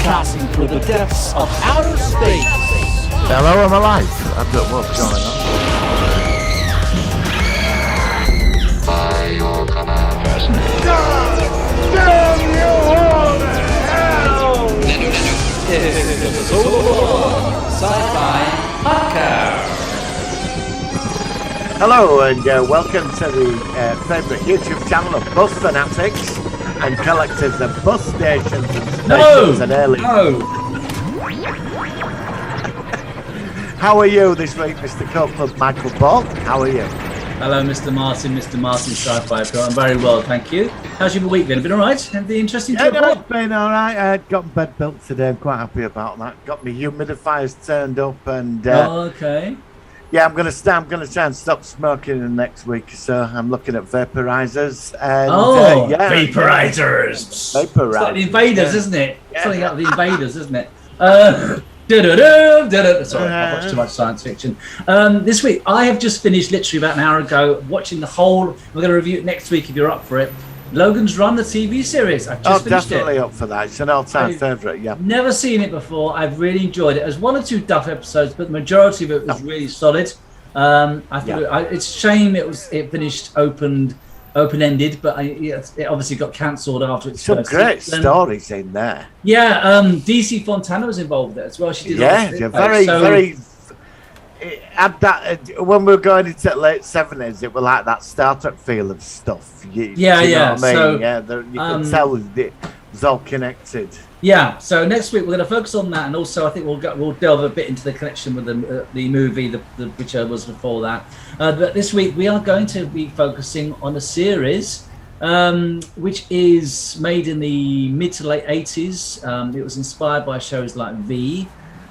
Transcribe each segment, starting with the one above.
broadcasting through the depths of outer space. Hello, I'm alive. I don't know what's going on. By your command. Damn you all to hell! This is the Sci-Fi Podcast. Hello, and welcome to the favourite YouTube channel of bus fanatics and collectors of bus stations and stations and aliens. How are you this week, Mr. Copeland, Michael Ball? How are you? Hello, Mr. Martin, Sci-Fi. I'm very well, thank you. How's your week been? Been all right? Anything interesting to report? It's been all right. I got my bed built today. I'm quite happy about that. Got my humidifiers turned up, and Okay. yeah, I'm gonna try and stop smoking in the next week or so. I'm looking at vaporizers. And, vaporizers. Vaporizers. It's like the Invaders, isn't it? Yeah. Something like the Invaders, isn't it? Sorry, I've watched too much science fiction. This week, I have just finished literally about an hour ago watching the whole. We're going to review it next week if you're up for it. Logan's Run, the TV series. I've just finished definitely it. up for that. It's an all-time favourite. Yeah. Never seen it before. I've really enjoyed it. There's one or two duff episodes, but the majority of it was really solid. I thought it's a shame it finished open-ended, but it obviously got cancelled after its Some first great season. stories in there. Yeah, DC Fontana was involved there as well. She did. Very. It had that when we were going into the late 70s, it was like that Star Trek feel of stuff. You know what I mean? So, you can tell it was all connected. Yeah. So next week we're going to focus on that, and also I think we'll delve a bit into the connection with the movie, which was before that. But this week we are going to be focusing on a series which is made in the mid to late 80s. It was inspired by shows like V.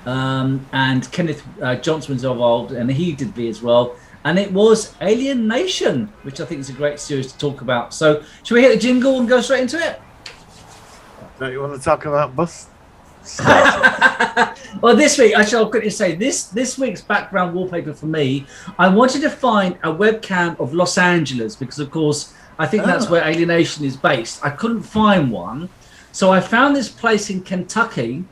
And Kenneth Johnson was involved, and he did V as well. And it was Alien Nation, which I think is a great series to talk about. So, should we hit the jingle and go straight into it? Don't you want to talk about bus? Well, this week, I shall quickly say this week's background wallpaper for me. I wanted to find a webcam of Los Angeles because, of course, I think that's where Alien Nation is based. I couldn't find one, so I found this place in Kentucky.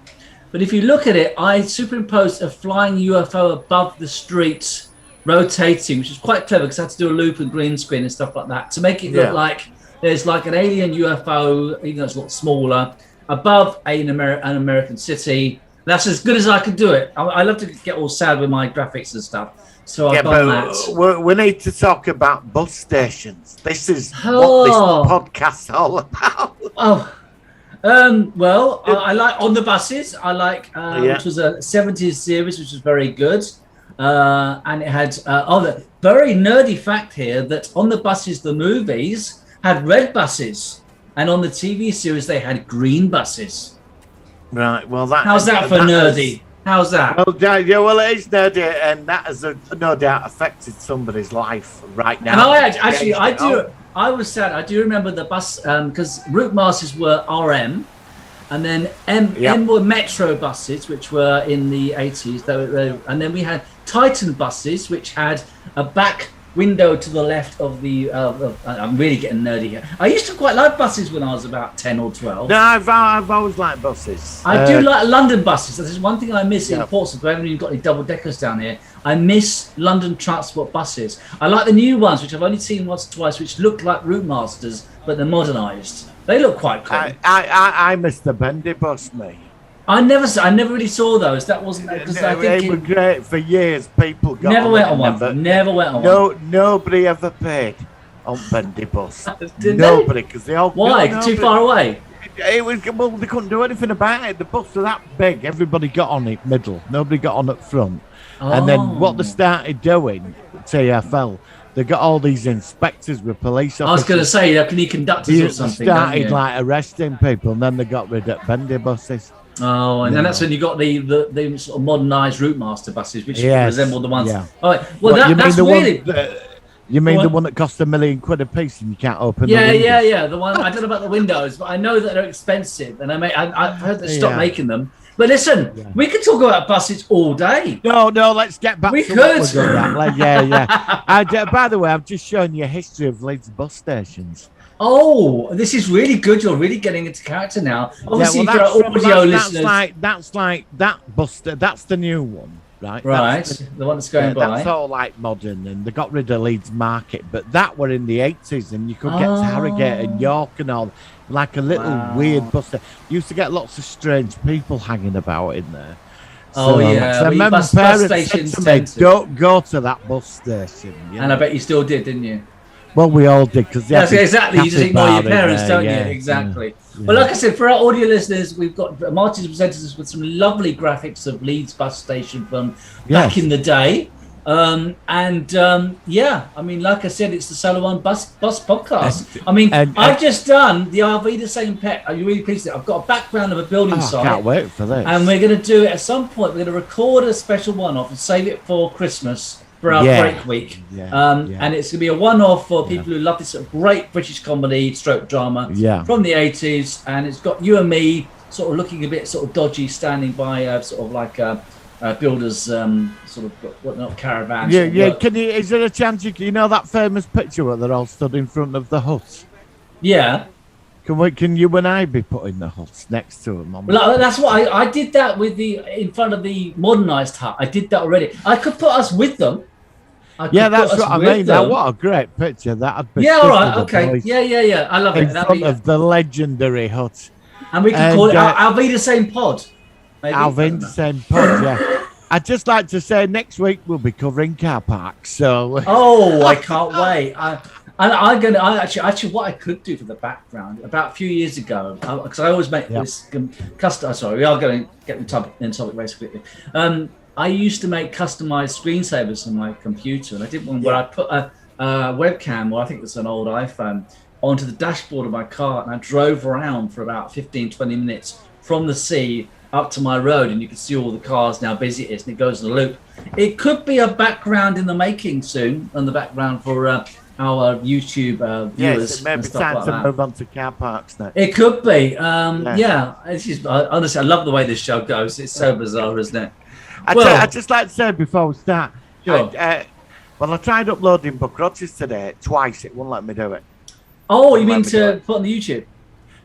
But if you look at it, I superimposed a flying UFO above the street, rotating, which is quite clever because I had to do a loop and green screen and stuff like that to make it look like there's like an alien UFO, even though it's a lot smaller, above an American city. That's as good as I could do it. I love to get all sad with my graphics and stuff. So I've done that. We need to talk about bus stations. This is what this podcast's all about. Well, I like On the Buses. I like, which was a 70s series, which was very good. And it had, the very nerdy fact here that On the Buses, the movies, had red buses. And on the TV series, they had green buses. Right, well, how's that for nerdy? How's that? Well, it is nerdy, and that has no doubt affected somebody's life right now. And I was sad. I do remember the bus because route masters were RM, and then M were Metro buses, which were in the 80s. And then we had Titan buses, which had a back window to the left of the. I'm really getting nerdy here. I used to quite like buses when I was about 10 or 12. No, I've always liked buses. I do like London buses. There's one thing I miss in Portsmouth. We haven't even got any double deckers down here. I miss London Transport buses. I like the new ones, which I've only seen once or twice, which look like Route Masters, but they're modernised. They look quite cool. I miss the bendy bus, mate. I never really saw those. That wasn't because I think it was great for years. People got never went on one. Never went on one. Nobody ever paid on bendy bus. Nobody, because they all. Why? Too far away. It was well. They couldn't do anything about it. The bus was that big. Everybody got on it middle. Nobody got on at front. And then what they started doing, TfL, they got all these inspectors with police officers. I was going to say, can you conductors or something? They started like arresting people, and then they got rid of bendy buses. Oh, and then that's when you got the sort of modernised Route Master buses, which resemble the ones. Yeah. All right. Well, that's really. You mean the one that cost £1 million a piece and you can't open? Yeah. The one I don't know about the windows, but I know that they're expensive, and I've heard they stopped making them. But listen, we could talk about buses all day. No, let's get back to what we're good at. By the way, I've just shown you a history of Leeds bus stations. Oh, this is really good. You're really getting into character now. Obviously, that's for our audio listeners. that's like that Buster. That's the new one, right? Right, That's the one that's going by. That's all like modern, and they got rid of Leeds Market, but that were in the 80s, and you could get to Harrogate and York and all, like a little weird Buster. Used to get lots of strange people hanging about in there. Oh yeah, so I remember bus parents stations said to me, "Don't go to that bus station." And I bet you still did, didn't you? Well, we all did because exactly. You just ignore your parents, don't yeah, you? Exactly. Yeah. Well, like I said, for our audio listeners, we've got Martin's presented us with some lovely graphics of Leeds bus station from back in the day. Yeah, I mean, like I said, it's the Solo One Bus podcast. I mean, I've just done the Arvida Same Pet. Are you really pleased with it? I've got a background of a building site. I can't wait for this. And we're going to do it at some point. We're going to record a special one-off and save it for Christmas for our break week. And it's going to be a one-off for people who love this sort of great British comedy stroke drama from the 80s. And it's got you and me sort of looking a bit sort of dodgy, standing by sort of like builders sort of not caravan. Can you? Is there a chance you know that famous picture where they're all stood in front of the hut? Yeah. Can you and I be putting the huts next to them? Well, that's what I did that with in front of the modernised hut. I did that already. I could put us with them. That's what I mean. Now, what a great picture that'd be. All right, okay. Yeah. I love it. In front of the legendary hut. And we can call it Alvida Same Pod. Alvida Same Pod, yeah. I'd just like to say next week we'll be covering car parks. So. Oh, I can't wait. Actually, what I could do for the background about a few years ago, because I always make this custom. Sorry, we are going to get the topic very quickly. I used to make customized screensavers on my computer, and I did one where I put a webcam, or I think it's an old iPhone, onto the dashboard of my car, and I drove around for about 15-20 minutes from the sea up to my road, and you can see all the cars now busy it is, and it goes in a loop. It could be a background in the making soon, and the background for our YouTube viewers. Yes, it may be time to move on to car parks now. It could be. It's just, honestly, I love the way this show goes. It's so bizarre, isn't it? I'd just like to say before we start, sure. I tried uploading Book Rogers today twice. It wouldn't let me do it. Oh, you mean to put on the YouTube?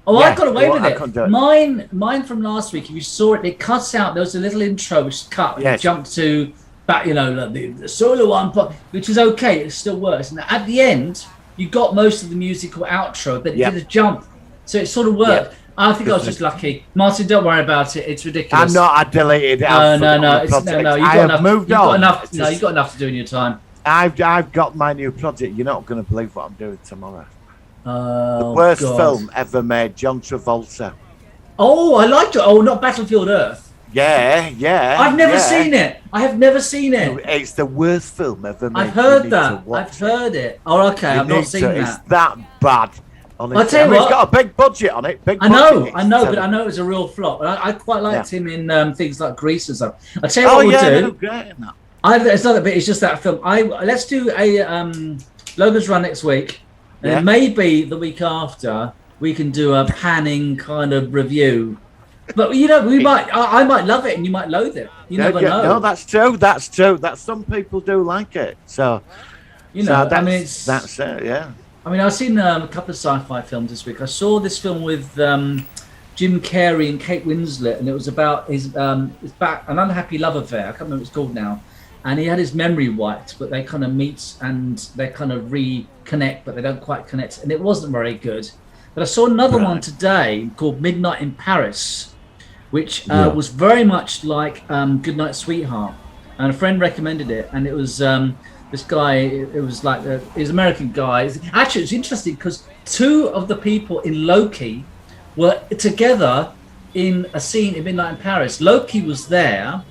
Oh, I got away with it. Couldn't do it. Mine from last week, if you saw it, it cuts out. There was a little intro which cut. Yes. It jumped to back, like the Solo One, which is okay. It still works. And at the end, you got most of the musical outro, but it did a jump, so it sort of worked. I think I was just lucky. Martin, don't worry about it. It's ridiculous. I'm not. I deleted it. No. You've got enough. No, you've got enough to do in your time. I've got my new project. You're not going to believe what I'm doing tomorrow. The worst film ever made. John Travolta. Oh, I liked it. Oh, not Battlefield Earth. Yeah. I've never seen it. I have never seen it. It's the worst film ever made. I've heard that. I've heard it. Oh, okay. I've not seen that. It's that bad. Honestly. I'll tell you what. It's got a big budget on it. I know, but I know it was a real flop. I quite liked him in things like Grease and stuff. I'll tell you what we'll do. Great in that. It's not a bit. It's just that film. Let's do a Logan's Run next week, and maybe the week after we can do a panning kind of review. But we might. I might love it, and you might loathe it. You never know. No, that's true. That some people do like it. So that's it. Yeah. I mean, I've seen a couple of sci-fi films this week. I saw this film with Jim Carrey and Kate Winslet, and it was about his an unhappy love affair. I can't remember what it's called now. And he had his memory wiped, but they kind of meet and they kind of reconnect, but they don't quite connect. And it wasn't very good. But I saw another one today called Midnight in Paris, which was very much like Goodnight Sweetheart. And a friend recommended it, and it was... this guy, it was like he's an American guy. Actually, it's interesting because two of the people in Loki were together in a scene in Midnight in Paris. Loki was there,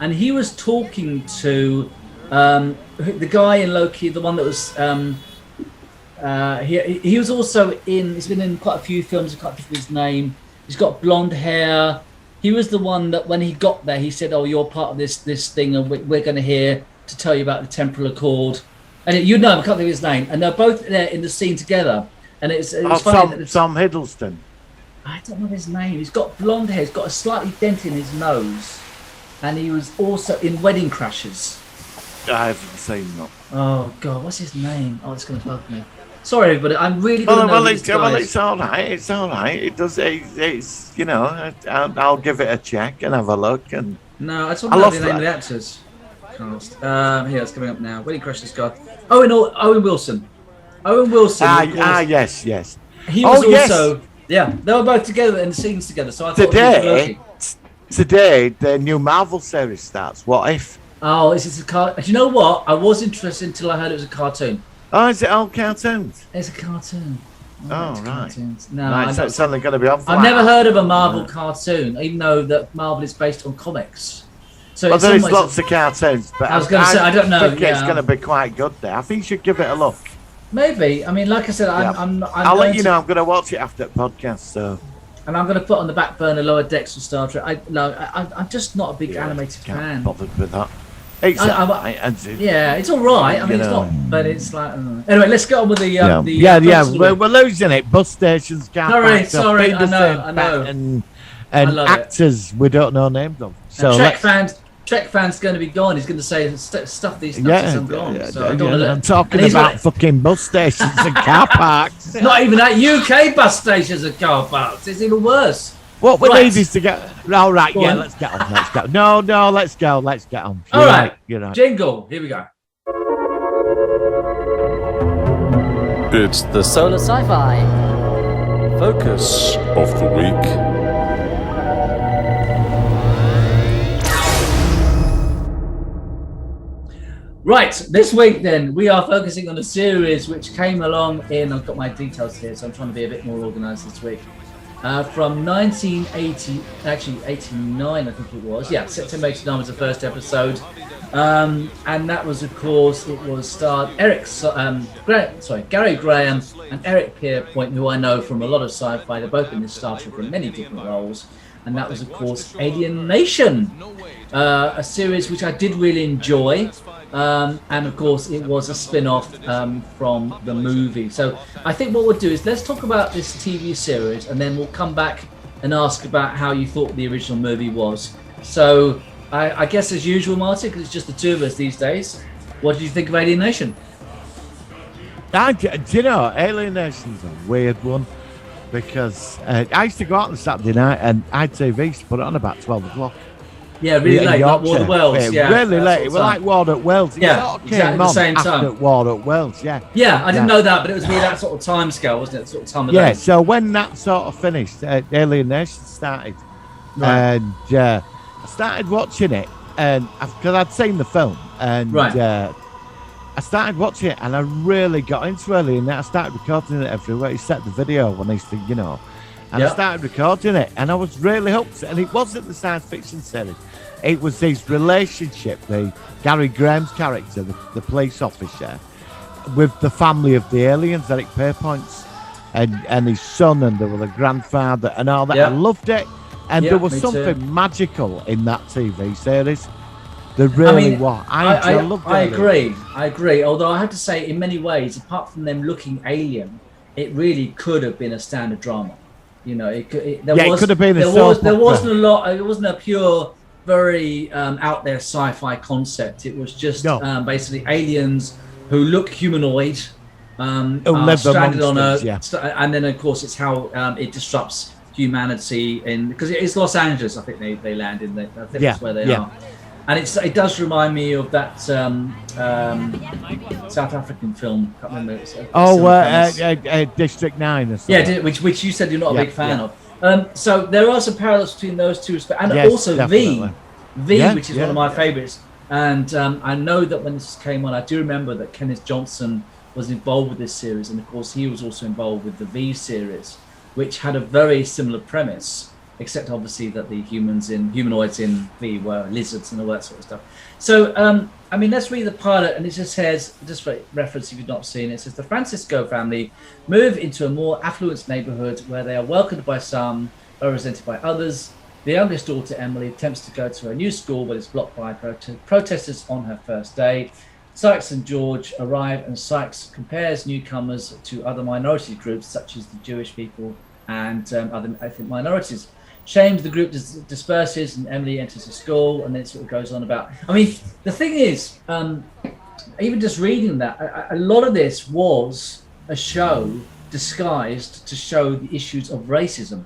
and he was talking to the guy in Loki, the one that was. He was also in. He's been in quite a few films. I can't think of his name. He's got blonde hair. He was the one that when he got there, he said, "Oh, you're part of this thing, and we're going to hear." To tell you about the temporal accord, and I can't think of his name, and they're both there in the scene together, and it's funny. Tom Hiddleston. I don't know his name. He's got blonde hair. He's got a slightly dent in his nose, and he was also in Wedding Crashers. I haven't seen that. Oh God, what's his name? Oh, it's going to bug me. Sorry, everybody. I'm really going to know Well, these guys. it's all right. It's all right. It does. It's you know. I'll give it a check and have a look. And No, I just I want to know lost the name of the that. actors. Cast. Here, it's coming up now. Willie Crusher's got Owen Wilson. Owen Wilson. Of course, Yes. he was yes. also. Yeah, they were both together in the scenes together. So I thought it was Today, today the new Marvel series starts. What if? oh, is this a car? Do you know what? I was interested until I heard it was a cartoon. Oh, is it all cartoons? It's a cartoon. Oh, it's right. cartoons. No, Right, so it's only going to be on. I've never heard of a Marvel cartoon, even though that Marvel is based on comics. So Well, in some there's ways- lots of cartoons, but I was gonna say, I don't know, think it's yeah. going to be quite good there. I think you should give it a look. Maybe. I mean, like I said, I'm I'll going let you to- know. I'm going to watch it after the podcast. So And I'm going to put on the back burner Lower Decks for Star Trek. I'm just not a big animated can't fan. be bothered with that. It's I- alright, and Yeah, it's all right. I mean, it's know. not, but it's like. Anyway, let's get on with the. yeah. first of the We're losing it. Bus stations, car parks, Sorry, are being the I know, same I know. And I love it. actors we don't know names of. So week. let's- Trek fans going to be gone. He's going to say stuff these stuff yeah, I'm gone. yeah, So I don't yeah, wanna- I'm talking and he's about got- fucking bus stations and car parks. Not even at UK bus stations and car parks. It's even worse. What we Right. need is to get. All right, Go yeah, on. let's get on. Let's go. No, let's go. Let's get on. All right. You're right. Jingle. Here we go. It's the Solar Sci-Fi Focus. of the week. Right, this week then we are focusing on a series which came along in. I've got my details here, so I'm trying to be a bit more organised this week. From 1980, actually 89, I think it was. Yeah, September 89 was the first episode, and that was, of course, it was starred Gary Graham and Eric Pierpoint, who I know from a lot of sci-fi. They're both in this Star Trek in many different roles, and that was, of course, Alien Nation, a series which I did really enjoy. And of course, it was a spin-off from the movie. So I think what we'll do is let's talk about this TV series, and then we'll come back and ask about how you thought the original movie was. So I guess as usual, Martin, because it's just the two of us these days, what did you think of Alien Nation? Do you know, Alien Nation's a weird one because I used to go out on Saturday night and ITV used to put it on about 12 o'clock. Yeah, really late, like Yorkshire. War of the Worlds. Yeah, really that late. sort It of was time. like War at Wells. Yeah, It sort of exactly came the on same after time. War at Wells, yeah. Yeah, I didn't Yeah. know that, but it was really that sort of time scale, wasn't it? That sort of time of Yeah, day. so when that sort of finished, Alien Nation started, Right. and I started watching it, and because I'd seen the film, and Right. I started watching it, and I really got into Alien. I started recording it everywhere. He set the video when I used to, and Yeah. I started recording it, and I was really hooked. And it wasn't the science fiction series; it was his relationship, the Gary Graham's character, the police officer, with the family of the aliens, Eric Pierpoint's, and his son, and there was a grandfather, and all that. Yeah. I loved it, and Yeah, there was me something too. magical in that TV series. There really was. I loved it. I agree. Although I have to say, in many ways, apart from them looking alien, it really could have been a standard drama. It could have been a There soap wasn't opera. a lot. It wasn't a pure, very out there sci-fi concept. It was just basically aliens who look humanoid, are live stranded on amongst Earth, us, yeah. and then of course it's how it disrupts humanity because it's Los Angeles. I think they land in. I think that's where they are. And it does remind me of that South African film. Can't remember. District 9 or something. Yeah, which you said you're not a Yeah, big fan yeah. of. So there are some parallels between those two, and Yes, also definitely. V, Yeah, which is yeah, one of my yeah. favourites. And I know that when this came on, I do remember that Kenneth Johnson was involved with this series, and of course he was also involved with the V series, which had a very similar premise. Except obviously that the humanoids in V were lizards and all that sort of stuff. So, let's read the pilot, and it just says, just for reference if you've not seen it, it says the Francisco family move into a more affluent neighborhood where they are welcomed by some, but resented by others. The youngest daughter, Emily, attempts to go to her new school, but is blocked by protesters on her first day. Sykes and George arrive, and Sykes compares newcomers to other minority groups, such as the Jewish people and other ethnic minorities. Shamed, the group disperses, and Emily enters the school, and then it sort of goes on about. The thing is, even just reading that, a lot of this was a show disguised to show the issues of racism,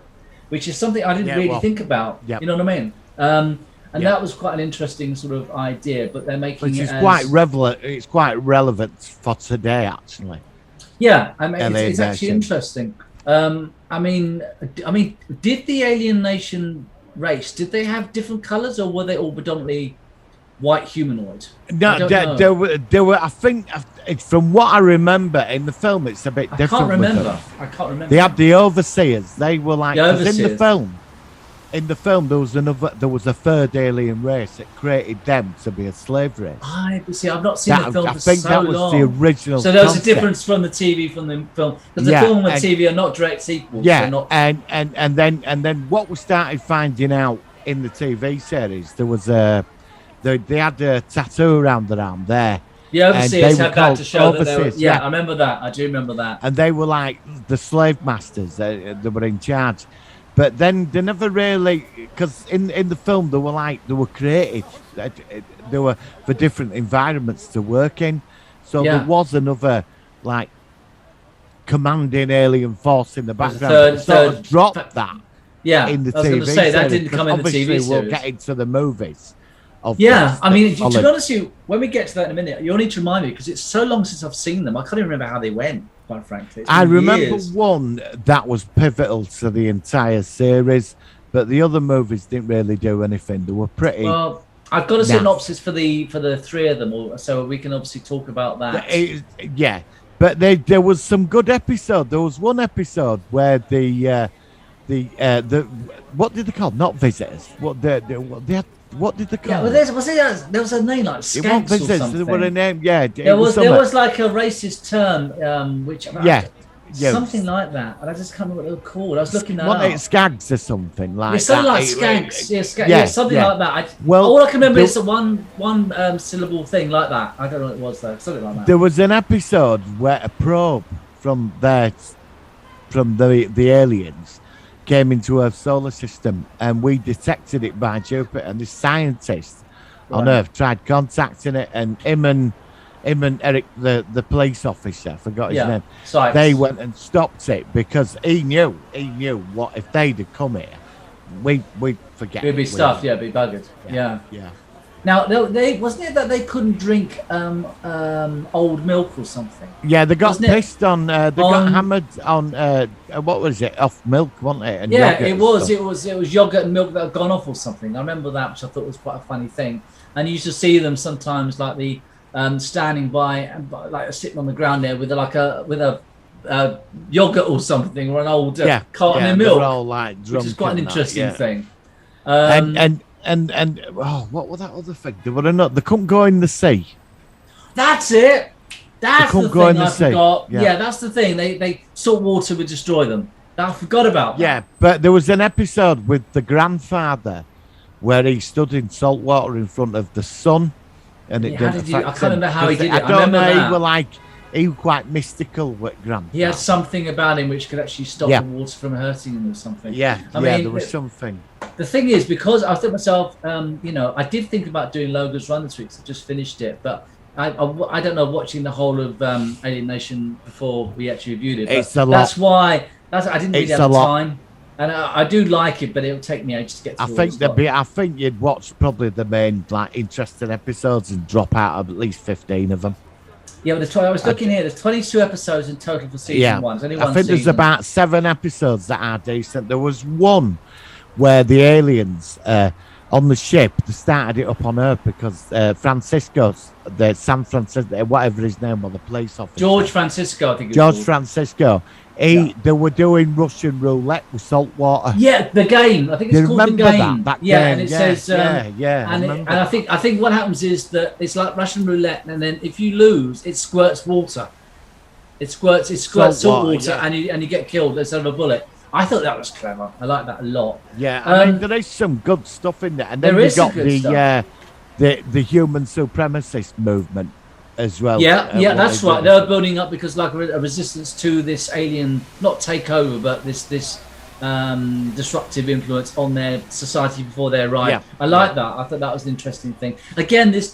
which is something I didn't really think about. Yep. You know what I mean? And that was quite an interesting sort of idea. But they're making Which it is as, quite relevant. It's quite relevant for today, actually. Yeah, I mean, it's actually interesting. I mean, did the alien nation race, did they have different colors, or were they all predominantly white humanoid? No, there were. I think from what I remember in the film, it's a bit different. I can't remember. They had the overseers. They were like, The 'cause overseers. in the film, there was a third alien race that created them to be a slave race. I've not seen the film I for think so that was long. the original. So there was a concept. difference from the TV from the film, because the film and TV are not direct sequels. Yeah, they're not... and then what we started finding out in the TV series, there was they had a tattoo around their arm there. The overseers had that to show that they were, overseers, I remember that. I do remember that. And they were like the slave masters. They were in charge. But then they never really, because in the film they were created. They were for different environments to work in. So there was another like commanding alien force in the background. Third dropped that. Yeah, in the I was going to say that didn't come in the TV series. We'll get into the movies. I mean, to be honest with you, when we get to that in a minute, you'll need to remind me because it's so long since I've seen them. I can't even remember how they went. Quite frankly, I remember one that was pivotal to the entire series, but the other movies didn't really do anything. They were pretty. Well, I've got a synopsis for the three of them, so we can obviously talk about that. Yeah, but there was some good episode. There was one episode where the what did they call? Not visitors. What they had. What did they call? Yeah, well, there was a name like skanks or something. There was a name. Yeah, there was like a racist term, which something like that. And I just can't remember what they were called. I was looking that up. Wasn't it skags or something like? Yeah, something like skanks. Something like that. All I can remember is one syllable thing like that. I don't know what it was though. Something like that. There was an episode where a probe from the aliens came into Earth's solar system, and we detected it by Jupiter. And this scientist on Earth tried contacting it, and him and Eric, the police officer, I forgot his name. Sykes. They went and stopped it because he knew what if they'd have come here, we'd forget. It'd be stuffed, be buggered. Yeah. Now, they wasn't it that they couldn't drink old milk or something? Yeah, they got pissed on. They got hammered on. What was it? Off milk, wasn't it? And it was. It was yogurt and milk that had gone off or something. I remember that, which I thought was quite a funny thing. And you used to see them sometimes, like the standing by, like sitting on the ground there with a yogurt or something, or an old carton of milk, all, like, which is quite an interesting thing. And what was that other thing? They couldn't go in the sea. That's it. That's the thing I forgot. Yeah, that's the thing. They salt water would destroy them. I forgot about that. Yeah, but there was an episode with the grandfather where he stood in salt water in front of the sun, and it didn't affect him. I can't remember how he did it. I don't know. He was quite mystical with grandfather. He had something about him which could actually stop the water from hurting him or something. I mean, there was something. The thing is, because I thought to myself, I did think about doing Logan's Run this week, so I just finished it, but I don't know, watching the whole of Alien Nation before we actually reviewed it. It's a lot. That's why I didn't really have the time. And I do like it, but it'll take me ages to get through. I think you'd watch probably the main interesting episodes and drop out of at least 15 of them. Yeah, but I was looking here. There's 22 episodes in total for season one. I think there's about 7 episodes that are decent. There was one where the aliens on the ship, they started it up on Earth because San Francisco, whatever his name was, the police officer. George Francisco, I think. Francisco. They were doing Russian roulette with salt water. Yeah, the game. I think it's called the game. That game. And it says. And I think what happens is that it's like Russian roulette, and then if you lose, it squirts water. It squirts salt water, and you get killed instead of a bullet. I thought that was clever. I like that a lot. Yeah, I mean there is some good stuff in there, and then you got the human supremacist movement as well. Yeah, that's right. They're building up because like a resistance to this alien, not takeover, but this disruptive influence on their society before they arrive. Yeah. I like that. I thought that was an interesting thing. Again, this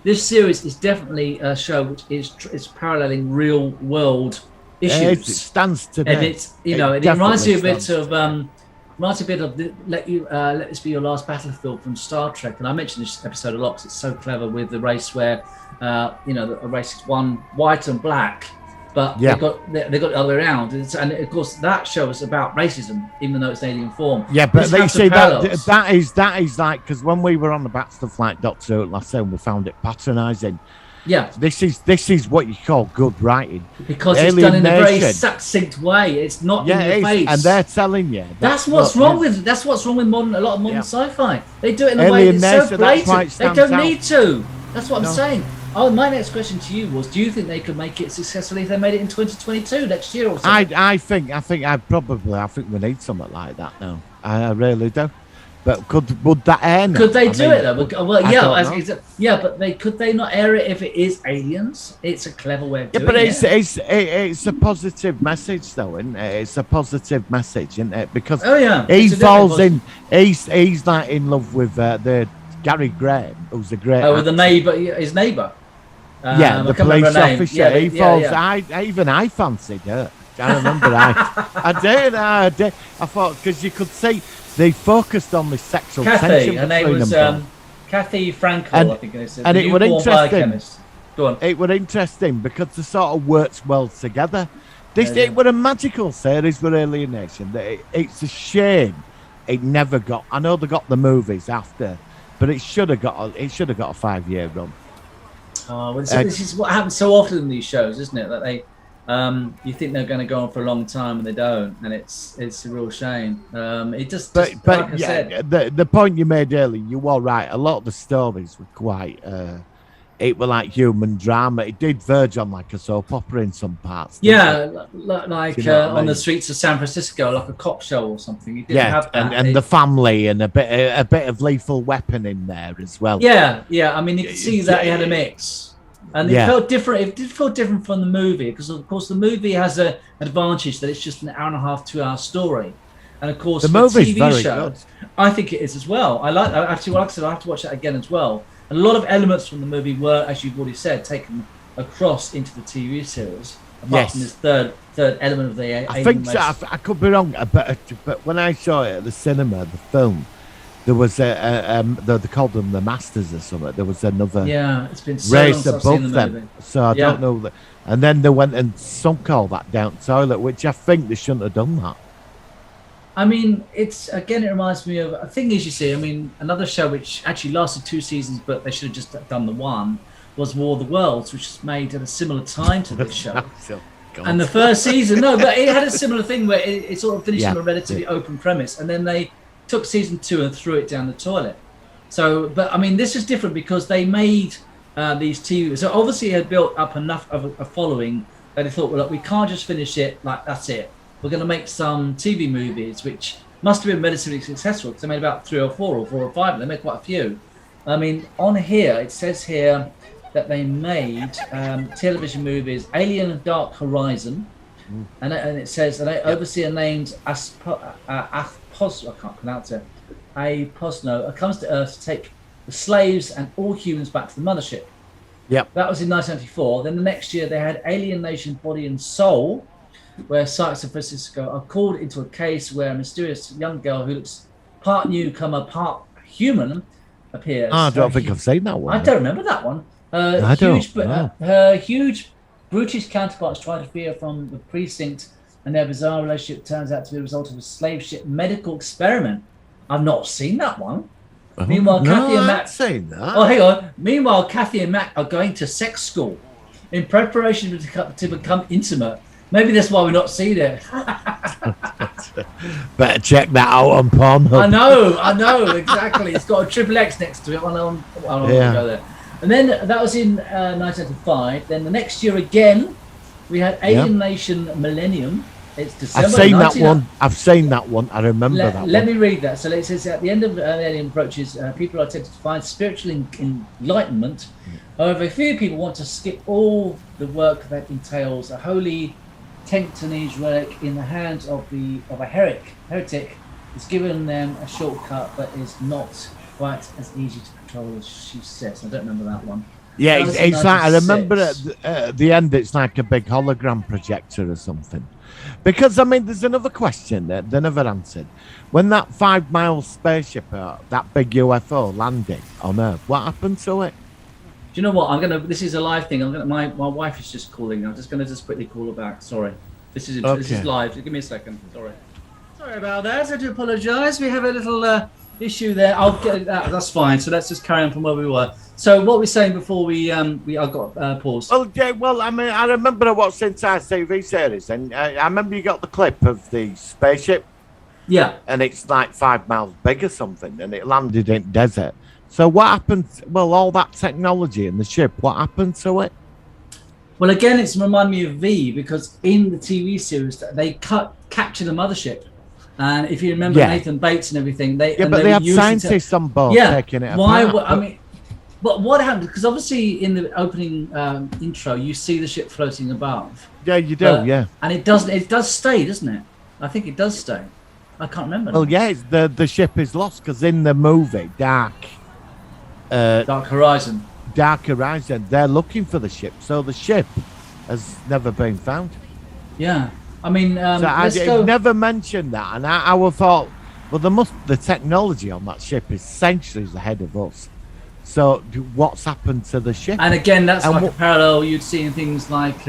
series is definitely a show which is paralleling real world It issues. stands today. And it's it reminds you a bit of Let This Be Your Last Battlefield from Star Trek. And I mentioned this episode a lot because it's so clever with the race where a race is one white and black, but they got the other way around. And of course that show is about racism, even though it's an alien form. Yeah, but they say that is like, because when we were on about stuff like Doctor Who last time, we found it patronising. Yeah, this is what you call good writing because it's done in a very succinct way. It's not in your face, and they're telling you that's what's wrong with a lot of modern sci-fi. They do it in a way that's so blatant. They don't need to. That's what I'm saying. Oh, my next question to you was: do you think they could make it successfully if they made it in 2022 next year or something? I think we need something like that now. I really do. But would that air now? Could they do it though? Well, yeah, but could they not air it if it is aliens? It's a clever way of doing it. Yeah, but it's a positive message though, isn't it? It's a positive message, isn't it? Because he falls in. He's like in love with the Gary Graham, who's the great. With the neighbour, his neighbour. The police officer. He falls. I fancied her. I remember. I did. I thought because you could see. They focused on the sexual tension. Her name was Kathy Frankel, I think it is. And it was interesting. Go on. It was interesting because the sort of works well together. It was a magical series with Alienation. It's a shame it never got. I know they got the movies after, but it should have got a 5-year run. This is what happens so often in these shows, isn't it? That they. You think they're going to go on for a long time and they don't, and it's a real shame. It just, like I said, the point you made earlier, you were right. A lot of the stories were quite. It were like human drama. It did verge on like a soap opera in some parts. Yeah, like on the streets of San Francisco, like a cop show or something. You didn't have that. and the family and a bit of Lethal Weapon in there as well. Yeah. I mean, you can see that it had a mix. And it felt different. It did feel different from the movie because, of course, the movie has an advantage that it's just an hour and a half, 2-hour story. And of course, the movie's TV very show, good. I think it is as well. Like I said, I have to watch that again as well. A lot of elements from the movie were, as you've already said, taken across into the TV series. Apart from this third element of the. I think so. I could be wrong, but when I saw it at the cinema, the film. There was they called them the Masters or something. There was another it's been so race long above them. So I don't know that. And then they went and sunk all that down the toilet, which I think they shouldn't have done that. I mean, it reminds me of a thing is, you see, I mean, another show which actually lasted 2 seasons, but they should have just done the one, was War of the Worlds, which was made at a similar time to this show. And the first season, but it had a similar thing where it sort of finished on a relatively open premise, and then they took season 2 and threw it down the toilet. So, but I mean, this is different because they made these TV. So obviously, it had built up enough of a following that they thought, well, look, we can't just finish it like that's it. We're going to make some TV movies, which must have been relatively successful because they made about 3 or 4 or 4 or 5. They made quite a few. I mean, on here it says here that they made television movies: Alien and Dark Horizon, and it says that they oversee a named I can't pronounce it. Posno comes to Earth to take the slaves and all humans back to the mothership. Yep. That was in 1994. Then the next year they had Alien Nation Body and Soul, where Sykes and Francisco are called into a case where a mysterious young girl who looks part newcomer, part human appears. I don't think I've seen that one. I don't remember that one. Her huge brutish counterparts try to free her from the precinct, and their bizarre relationship turns out to be the result of a slave ship medical experiment. I've not seen that one. Meanwhile, Kathy and Matt. Seen that. Oh, hang on. Meanwhile, Kathy and Matt are going to sex school in preparation to become intimate. Maybe that's why we're not seeing it. Better check that out on Pornhub. I know, exactly. It's got a triple X next to it. I don't want to go there. And then that was in 1995. Then the next year again, we had Alien Nation Millennium. It's December. I've seen that one. I remember that one. Let me read that. So it says at the end of Alien Approaches, people are tempted to find spiritual enlightenment. However, a few people want to skip all the work that entails a holy Tenctonese relic in the hands of a heretic. It's given them a shortcut, but is not quite as easy to control as she says. I don't remember that one. Yeah, it's like, I remember at 1996. the end, it's like a big hologram projector or something. Because, I mean, there's another question that they never answered. When that 5 mile spaceship, that big UFO landed on Earth, what happened to it? Do you know what? This is a live thing. My wife is just calling. I'm just gonna quickly call her back. Sorry. This is Okay. live. Give me a second. Sorry about that. I do apologise. We have a little issue there. I'll get it out. That's fine. So let's just carry on from where we were. So what were we saying before I got paused? Well, yeah, well, I mean, I remember I watched the entire TV series, and I remember you got the clip of the spaceship, Yeah. and it's like 5 miles big or something, and it landed in desert. So what happened? Well, all that technology in the ship, what happened to it? Well, again, it's reminding me of V because in the TV series they captured the mothership, and if you remember Yeah. Nathan Bates and everything, they Yeah, but were they had using scientists on board taking it Why? apart. I mean, but what happened? Because obviously in the opening intro, you see the ship floating above. Yeah, you do, But- yeah. And it doesn't. It does stay, doesn't it? I think it does stay. I can't remember. Well, now. yeah, it's the ship is lost because in the movie Dark Dark Horizon. Horizon, they're looking for the ship, so the ship has never been found. Yeah. I mean, So let's I go. never mentioned that, and I would thought, well, the technology on that ship is centuries ahead of us. So what's happened to the ship? And again, that's And like a what- parallel you'd see in things like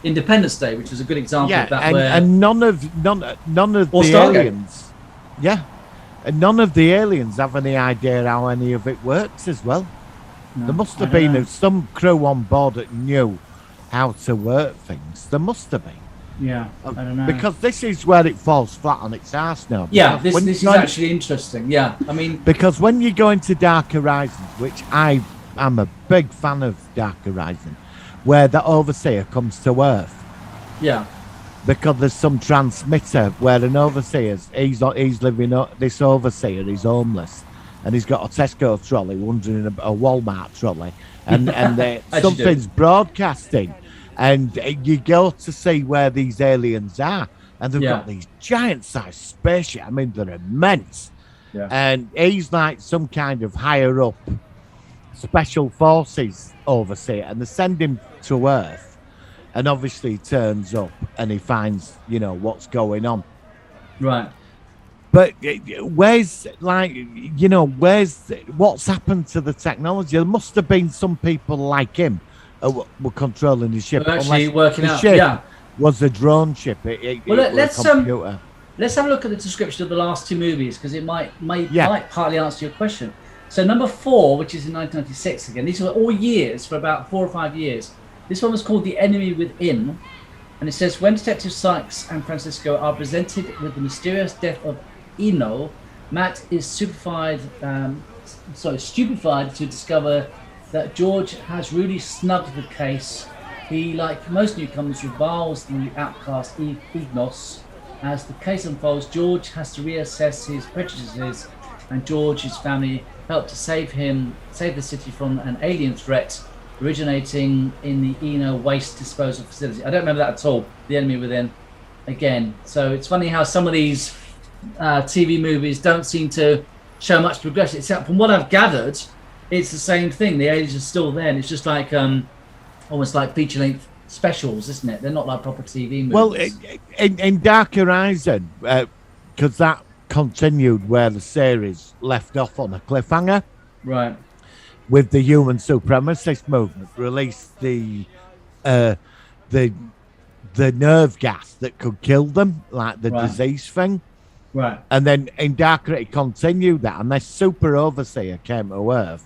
Independence Day, which is a good example Yeah, of that. and none of Or the Stargate. aliens, yeah, and none of the aliens have any idea how any of it works as well. There must have been some crew on board that knew how to work things. There must have been. Yeah, I don't know. Because this is where it falls flat on its arse now. Yeah, Because when this is you go- actually interesting. Yeah, I mean, Because when you go into Dark Horizon, which I am a big fan of Dark Horizon, where the overseer comes to Earth, yeah, because there's some transmitter where an overseer's he's living this overseer is homeless, and he's got a Tesco trolley, wandering a Walmart trolley, and As you do. something's broadcasting, and you go to see where these aliens are, and they've got these giant-sized spaceships. I mean, they're immense. Yeah. And he's like some kind of higher up special forces overseer, and they send him to Earth, and obviously he turns up and he finds, what's going on. right. But what's happened to the technology? There must have been some people like him who were controlling the ship. We're actually unless working the out. ship Yeah. was a drone ship. It Well, was let's, a computer. Let's have a look at the description of the last two movies because it might Yeah. partly answer your question. So number 4, which is in 1996 again. These were all years for about 4 or 5 years. This one was called The Enemy Within, and it says when Detective Sykes and Francisco are presented with the mysterious death of Eno, Matt is stupefied to discover that George has really snubbed the case. He, like most newcomers, reviles the outcast Ignos. As the case unfolds, George has to reassess his prejudices, and George's family help to save the city from an alien threat originating in the Eno waste disposal facility. I don't remember that at all. The Enemy Within, again. So it's funny how some of these TV movies don't seem to show much progression. Except from what I've gathered, it's the same thing. The aliens are still there, and it's just like almost like feature-length specials, isn't it? They're not like proper TV movies. Well, in Dark Horizon, because that continued where the series left off on a cliffhanger, right. with the human supremacist movement, released the nerve gas that could kill them, like the Right. disease thing. Right. And then in Dark it continued that, and this super overseer came to Earth,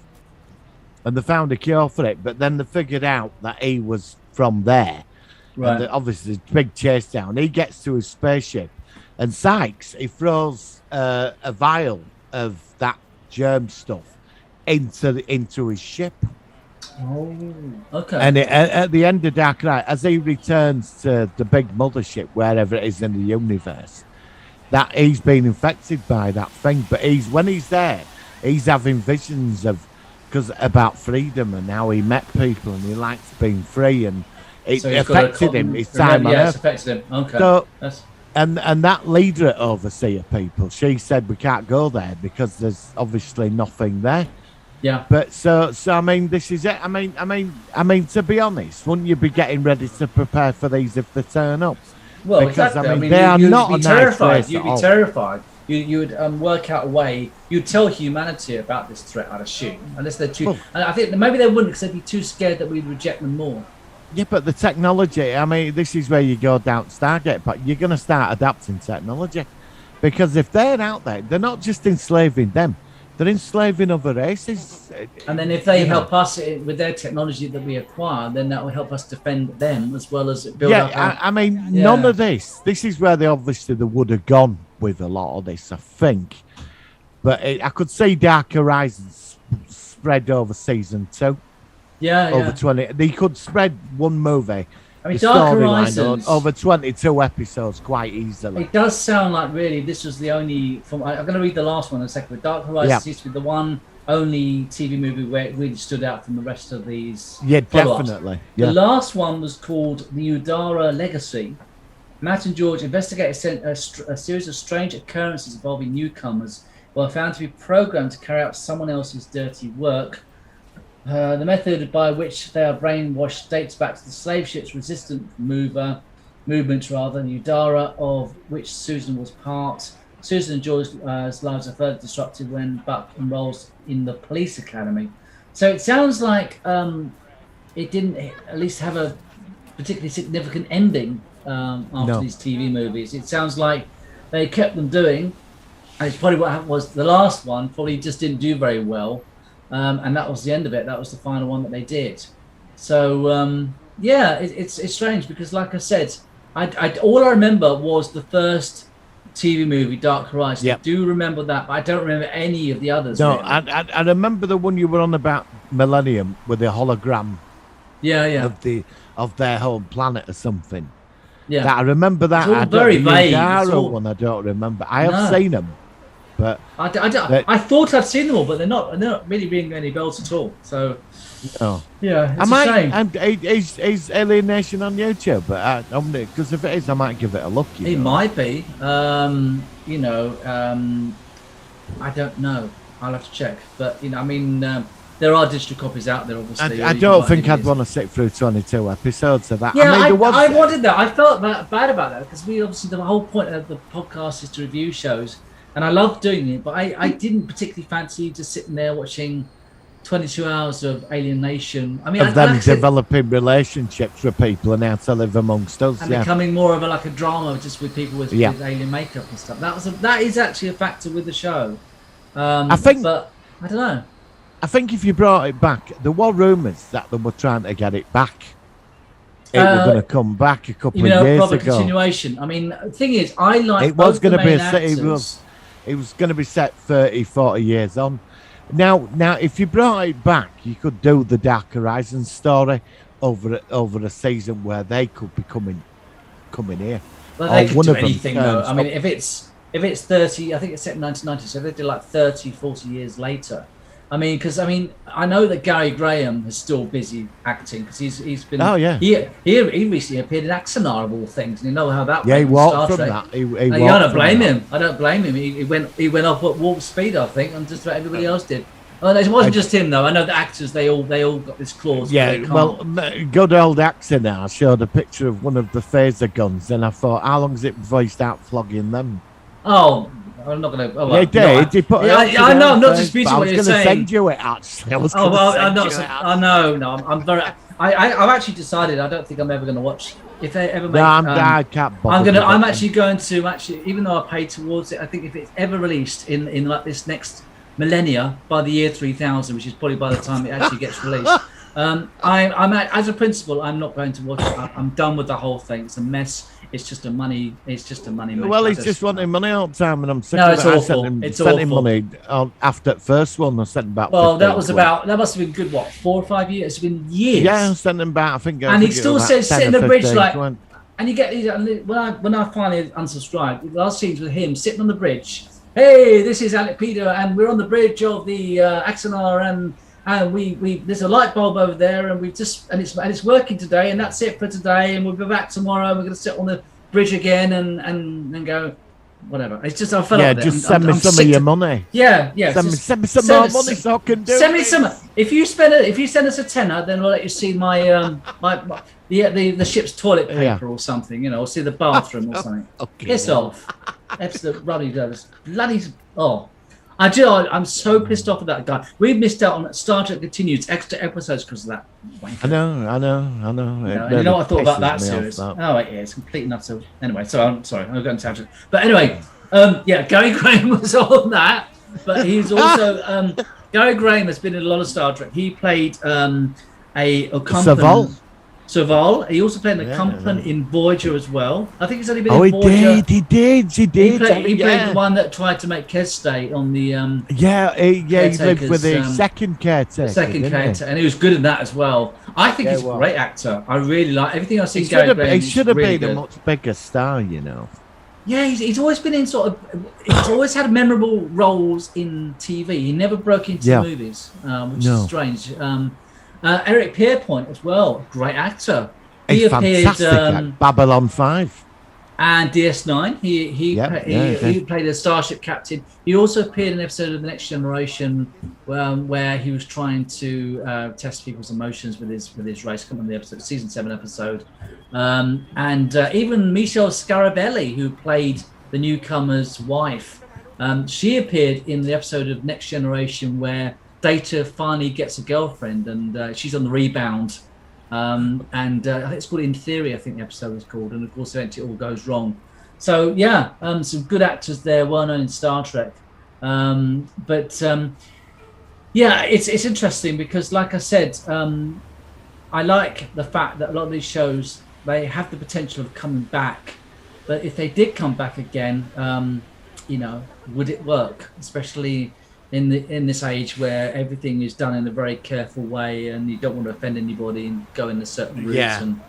and they found a cure for it. But then they figured out that he was from there. Right. And obviously, there's a big chase down. He gets to his spaceship, and Sykes, he throws a vial of that germ stuff into his ship. Oh, okay. And at the end of Dark Knight, as he returns to the big mothership, wherever it is in the universe, that he's been infected by that thing. But when he's there, he's having visions about freedom and how he met people, and he likes being free, and it So he's got a affected him. cotton- His time on yeah, it's Earth. affected him. Okay. So, That's, and that leader at Overseer people, she said we can't go there because there's obviously nothing there. Yeah. But so I mean, this is it. I mean, to be honest, wouldn't you be getting ready to prepare for these if they turn up? Well, Because exactly. I mean, they are not be a nice terrified. race You'd at be all. terrified. You would work out a way. You'd tell humanity about this threat, I'd assume, unless they're too. Well- And I think maybe they wouldn't, because they'd be too scared that we'd reject them more. Yeah, but the technology. I mean, this is where you go down Stargate. But you're going to start adapting technology, because if they're out there, they're not just enslaving them; they're enslaving other races. And then if they You know. help us with their technology that we acquire, then that will help us defend them as well as build Yeah, up. Our, I mean, Yeah. none of this. This is where they obviously they would have gone with a lot of this, I think. But I could see Dark Horizons spread over season 2, yeah. over 20. They could spread one movie, I mean, the Dark storyline, Horizons. over 22 episodes quite easily. It does sound like really this was the only. I'm going to read the last one in a second. But Dark Horizons Yeah. seems to be the one only TV movie where it really stood out from the rest of these. Yeah, follow-ups. definitely. The Yeah. last one was called The Udara Legacy. Matt and George investigate a series of strange occurrences involving newcomers who are found to be programmed to carry out someone else's dirty work. The method by which they are brainwashed dates back to the slave ship's resistant movement, the Udara, of which Susan was part. Susan and George's lives are further disrupted when Buck enrolls in the police academy. So it sounds like it didn't at least have a particularly significant ending after No. these TV movies. It sounds like they kept them doing, and it's probably what happened was the last one probably just didn't do very well, and that was the end of it. That was the final one that they did. So yeah, it's strange because, like I said, I all I remember was the first TV movie, Dark Horizon. Yep. I do remember that, but I don't remember any of the others. No, really. I remember the one you were on about Millennium with the hologram yeah. of their home planet or something. Yeah. That I remember that. It's all I don't- very the vague. It's Udara all- one I don't remember. I have No. seen them, but I thought I'd seen them all, but they're not really ringing any bells at all. So no. yeah, it's I a shame. might. Is Alien Nation on YouTube? But because if it is, I might give it a look. It might be. I don't know. I'll have to check. But I mean, there are digital copies out there. Obviously, I don't think I'd want to sit through 22 episodes of that. Yeah, I mean, there was. I wanted that. I felt bad about that because we obviously the whole point of the podcast is to review shows, and I love doing it. But I didn't particularly fancy just sitting there watching 22 hours of Alien Nation. I mean, of them like I said, developing relationships with people and how to live amongst us. and Yeah. becoming more of a drama just with people with alien makeup and stuff. That is actually a factor with the show. I think- but I don't know. I think if you brought it back, there were rumours that they were trying to get it back. It was going to come back a couple You know, of years proper ago. continuation. I mean, the thing is, I like It was going to be it was going to be set 30, 40 years on. Now, if you brought it back, you could do the Dark Horizons story over a season where they could be coming here. Well, they Or could one do of them anything, though. turns I mean, up. if it's 30, I think it's set in 1990, so they did like 30, 40 years later. I mean, because I know that Gary Graham is still busy acting because he's been. Oh, yeah. He recently appeared in Axanar of all things, and you know how that. Yeah, he went with walked Star from Trek. that. He I walked don't from blame that. him. I don't blame him. He went off at warp speed, I think, and just about everybody else did. Oh, it wasn't just him though. I know the actors they all got this clause. where they Yeah, can't- well, good old accent now. I showed a picture of one of the phaser guns, and I thought, how long is it before you start flogging them? Oh, I'm not going to. Oh, well, They did. He put it Yeah, up to I know. their I'm not face, disputing but what you're I was going to saying. send you it, actually. I was Oh going to well, send I'm not. you it. I know. No, I'm very. I've actually decided. I don't think I'm ever going to watch. If they ever make. No, I can't bother I'm gonna. with I'm it. actually going to even though I paid towards it. I think if it's ever released in like this next millennia by the year 3000, which is probably by the time it actually gets released. As a principle, I'm not going to watch it. I'm done with the whole thing. It's a mess. It's just a money. It's just a money maker. Well, he's just wanting money all the time, and I'm sick No, of it's it. I awful. sent him, It's sent him awful. money after the first one. I sent him about. Well, that 15 was quid. that must have been good. What, 4 or 5 years? It's been years. Yeah, I sent him about. I think. And he still says sit in the bridge like. Quid. And you get when I finally unsubscribed, the last scenes with him sitting on the bridge. Hey, this is Alec Peter, and we're on the bridge of the Axanar, and we there's a light bulb over there, and it's working today, and that's it for today, and we'll be back tomorrow. And we're going to sit on the bridge again and go. whatever. It's just I fell Yeah, off it. just send me some of your money. Yeah. Send me some more money so I can do Send me this. some. If you send us a tenner, then we'll let you see my the ship's toilet paper or something. Or see the bathroom or something. Okay. Piss off. That's the bloody. Oh, I'm so pissed off at that guy. We missed out on Star Trek Continues extra episodes because of that. I know. And you know what I thought about that series? Oh, it is complete nutter. Anyway, so I'm sorry, I'm going to tangent. But anyway, Gary Graham was on that, but he's also Gary Graham has been in a lot of Star Trek. He played a Ocampan. Saval. He also played an Ocampan in Voyager as well. I think he's only been in Voyager. He did. He played the one that tried to make Kes stay on the he lived with the second caretaker. And he was good in that as well. I think he's a great actor. I really like everything I've seen. Gary Graham. He should have really been good. a much bigger star, Yeah, he's always been in he's always had memorable roles in TV. He never broke into the movies, which is strange. Eric Pierpoint as well, great actor. He's fantastic at Babylon 5 and DS9. He played a starship captain. He also appeared in an episode of The Next Generation where he was trying to test people's emotions with his race. Come on, the episode, season 7 episode. And even Michelle Scarabelli, who played the newcomer's wife, she appeared in the episode of Next Generation where Data finally gets a girlfriend, and she's on the rebound. I think it's called In Theory, I think the episode was called. And of course, eventually it all goes wrong. So, some good actors there, well known in Star Trek. It's interesting because, like I said, I like the fact that a lot of these shows, they have the potential of coming back. But if they did come back again, would it work? Especially in this age where everything is done in a very careful way and you don't want to offend anybody and go in a certain route.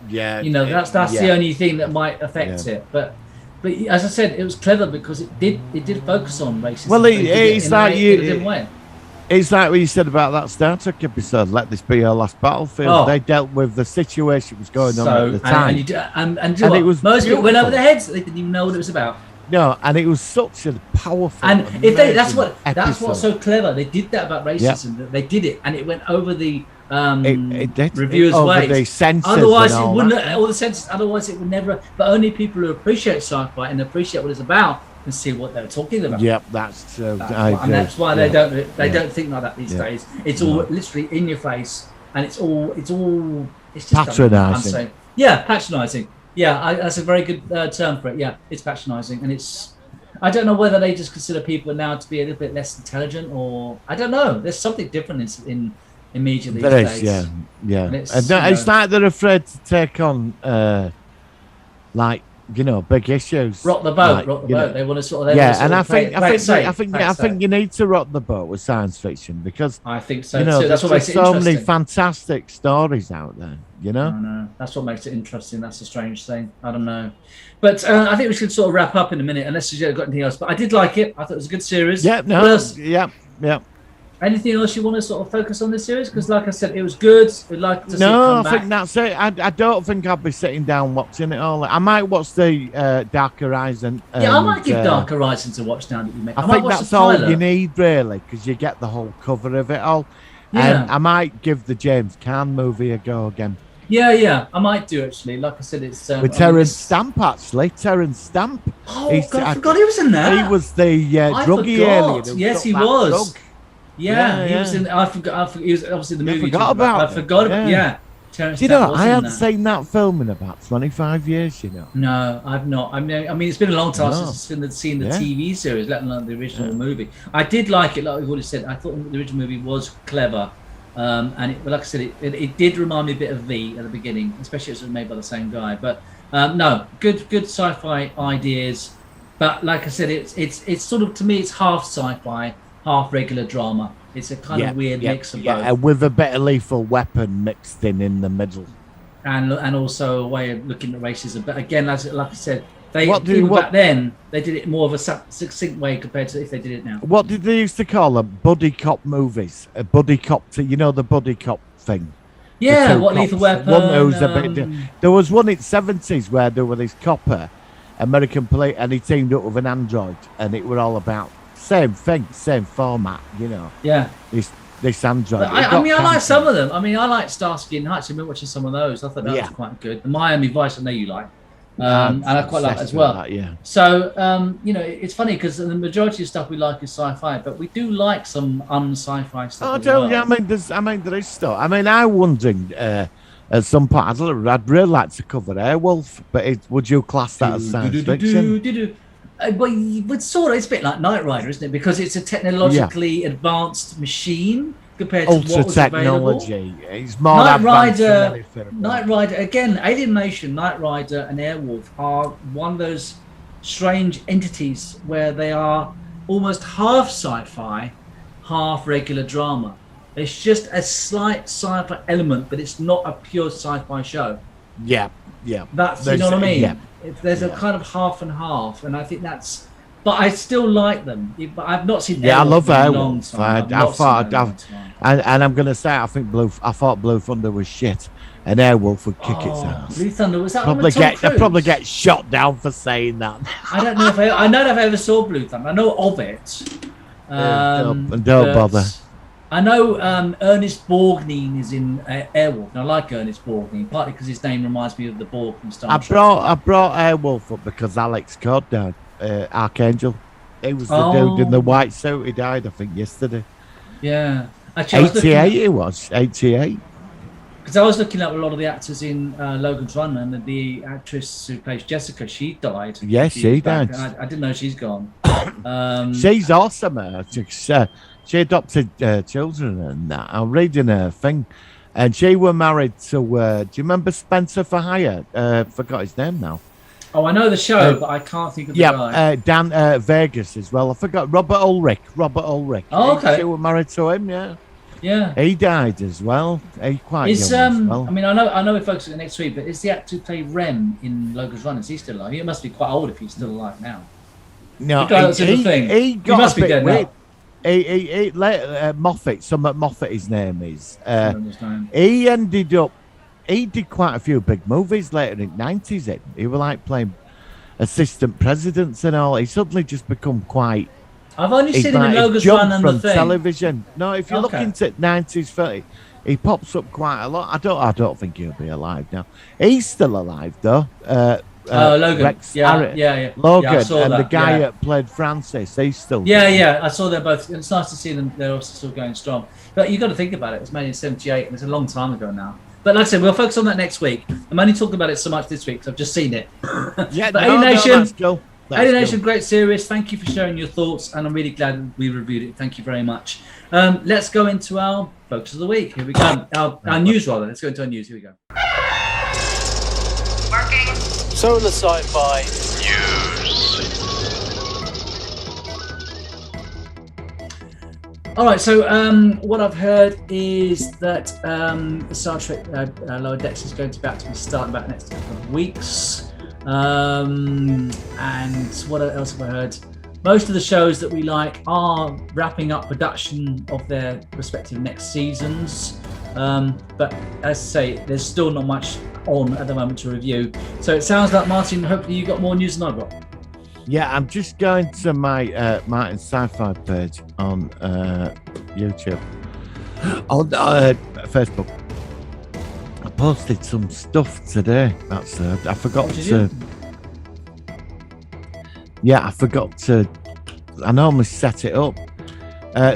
That's the only thing that might affect it. But as I said, it was clever because it did focus on racism. Well, it's like in a different way. It's like what you said about that Star Trek episode, Let This Be Our Last Battlefield. They dealt with the situation that was going on at the time. And it was most people went over their heads. They didn't even know what it was about. No, and it was such a powerful. And if that's what's so clever. They did that about racism. That they did it, and it went over the reviewers' way. The censors otherwise, it wouldn't. All the censors. Otherwise, it would never. But only people who appreciate sci-fi and appreciate what it's about can see what they're talking about. Yep, that's true. And that's why they don't think like that these days. It's all literally in your face, and it's just patronising. Patronising. Yeah, that's a very good term for it. Yeah, it's patronising, and I don't know whether they just consider people now to be a little bit less intelligent, or I don't know. There's something different in media these days. Yeah. It's like they're afraid to take on big issues. Rock the boat. They want to sort of. I think you need to rock the boat with science fiction because I think so too. That's what makes it so interesting. many fantastic stories out there. I know. That's what makes it interesting. That's a strange thing. I don't know. But I think we should sort of wrap up in a minute, unless you've got anything else. But I did like it. I thought it was a good series. Yeah. Anything else you want to sort of focus on this series? Because, like I said, it was good. We'd like to see it come back. I think that's it. I don't think I'll be sitting down watching it all. I might watch the Dark Horizon. I might give Dark Horizon a watch now that you make. I think that's all you need, really, because you get the whole cover of it all. And I might give the James Caan movie a go again. Yeah, I might do actually. Like I said, it's with Terence Stamp actually. Terence Stamp. Oh God, I forgot he was in that. He was the druggy alien. Yes, he was. Yeah, he was in. I forgot. He was obviously the movie. I forgot about. Yeah. Terence Stamp I haven't seen that film in about 25 years. No, I've not. I mean, it's been a long time since I've seen the TV series, let alone the original movie. I did like it, like we've already said. I thought the original movie was clever. And like I said, it did remind me a bit of V at the beginning, especially as it was made by the same guy. But no, good sci-fi ideas. But like I said, it's sort of, to me, it's half sci-fi, half regular drama. It's a kind of weird mix of both. With a bit of Lethal Weapon mixed in the middle. And also a way of looking at racism. But again, like I said, back then, they did it more of a succinct way compared to if they did it now. What did they used to call them? Buddy cop movies. A buddy cop, the buddy cop thing. Yeah, what Lethal Weapon. One who was there was one in the 70s where there was this copper American police, and he teamed up with an android, and it were all about same thing, same format, you know. Yeah. This android. But I mean, I like some of them. I mean, I like Starsky and Hutch. I've been watching some of those. I thought that was quite good. The Miami Vice, I know you like. And I quite like that as well. That, yeah. So, you know, it's funny because the majority of stuff we like is sci-fi, but we do like some un-sci-fi stuff. Oh, don't yeah. I mean, there is stuff. I mean, I'm wondering at some point. I'd really like to cover Airwolf, but would you class that as science fiction? But sort of, it's a bit like Knight Rider, isn't it? Because it's a technologically advanced machine compared to what was technology. Available. It's more advanced than anything. Knight Rider, again, Alien Nation, Knight Rider and Airwolf are one of those strange entities where they are almost half sci-fi, half regular drama. It's just a slight sci-fi element, but it's not a pure sci-fi show. Yeah. That's, you know what I mean? Yeah. There's a kind of half and half, and I think that's. But I still like them. But I've not seen. Yeah, I love Airwolf. And I'm gonna say I thought Blue Thunder was shit, and Airwolf would kick its ass. Blue Thunder was that probably get shot down for saying that. I don't know if I ever saw Blue Thunder. I know of it. Don't bother. I know Ernest Borgnine is in Airwolf, and I like Ernest Borgnine partly because his name reminds me of the Borg from Star Trek. I brought Airwolf up because Alex Code died, Archangel. He was the dude in the white suit. He died, I think, yesterday. Yeah, actually, 88. He was 88. Because I was looking at a lot of the actors in Logan's Run, and the actress who plays Jessica, she died. Yes, she died. I didn't know she's gone. She's awesome. She adopted children and that. I'm reading her thing. And she were married to, do you remember Spencer for Hire? Forgot his name now. Oh, I know the show, but I can't think of the guy. Dan Vegas as well. I forgot. Robert Ulrich. Oh, okay. She were married to him, yeah. Yeah. He died as well. He quite young as well. I mean, I know we're focusing on next week, but is the actor who played Rem in Logan's Run, is he still alive? He must be quite old if he's still alive now. No, he must be dead now. Moffat, his name is. He ended up, he did quite a few big movies later in the 90s. He was like playing assistant presidents and all. He suddenly just become quite. I've only seen him in Logan's Run and the Thing. Television. No, if you look into 90s 30, he pops up quite a lot. I don't think he'll be alive now. He's still alive though. Logan. Rex yeah. Logan I saw and that, the guy that played Francis, he's still. Yeah. I saw them both. It's nice to see them. They're also still going strong. But you got to think about it. It was made in '78, and it's a long time ago now. But like I said, we'll focus on that next week. I'm only talking about it so much this week because I've just seen it. Yeah, but Alien Nation, great series. Thank you for sharing your thoughts, and I'm really glad we reviewed it. Thank you very much. Let's go into our focus of the week. Here we go. Our news, rather. Let's go into our news. Here we go. Working. Solar Sci-Fi News. All right, so what I've heard is that Star Trek Lower Decks is going to be starting about the next couple of weeks. And what else have I heard? Most of the shows that we like are wrapping up production of their respective next seasons. But as I say, there's still not much on at the moment to review. So it sounds like, Martin, hopefully you got more news than I've got. Yeah, I'm just going to my Martin Sci-Fi page on YouTube. On Facebook. I posted some stuff today. That's I forgot to. Yeah, I forgot to. I normally set it up.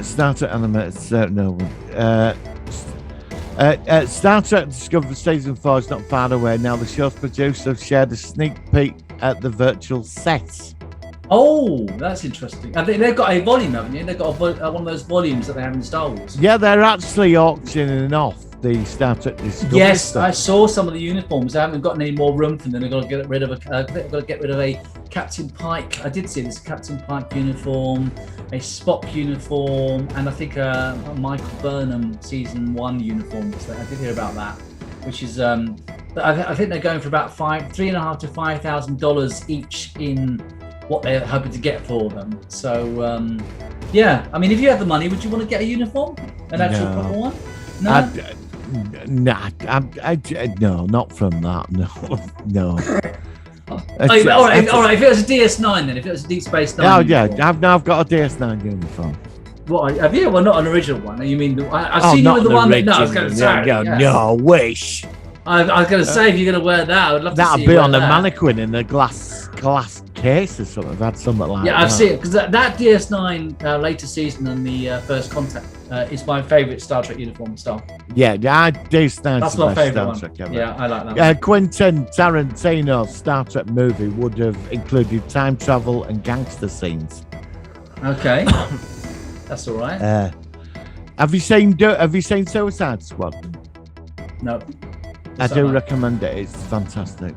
Star Trek animated. Star Trek Discovery Season 4 is not far away now. The show's producers shared a sneak peek at the virtual set. Oh, that's interesting. I think they've got a volume, haven't you? They've got one of those volumes that they have in Star Wars. Yeah, they're actually auctioning off the Star Trek Discovery. Yes, stuff. I saw some of the uniforms. They haven't got any more room for them. They've got to get rid of a Captain Pike. I did see this Captain Pike uniform, a Spock uniform, and I think a Michael Burnham season 1 uniform. So I did hear about that, which is but I think they're going for about $3,500 to $5,000 each in what they're hoping to get for them. So yeah, I mean, if you have the money, would you want to get a uniform, an actual proper one? No, no, not from that. No. all right. If it was a DS9, then if it was a Deep Space Nine. Oh yeah, I've got a DS9 uniform. What have you? Well, not an original one. You mean I've seen you with the one that? No, I was going to say. No, wish. I was going to say if you're going to wear that, I would love to see. That'd be on a mannequin in a glass case or something. I've had something like that. Yeah, I've seen it because that DS9 later season and the First Contact is my favourite Star Trek uniform style. Yeah, DS9. That's my favourite one. Trek ever. Yeah, I like that. Quentin Tarantino's Star Trek movie would have included time travel and gangster scenes. Okay, that's all right. Have you seen Suicide Squad? No. I do recommend it. It's fantastic.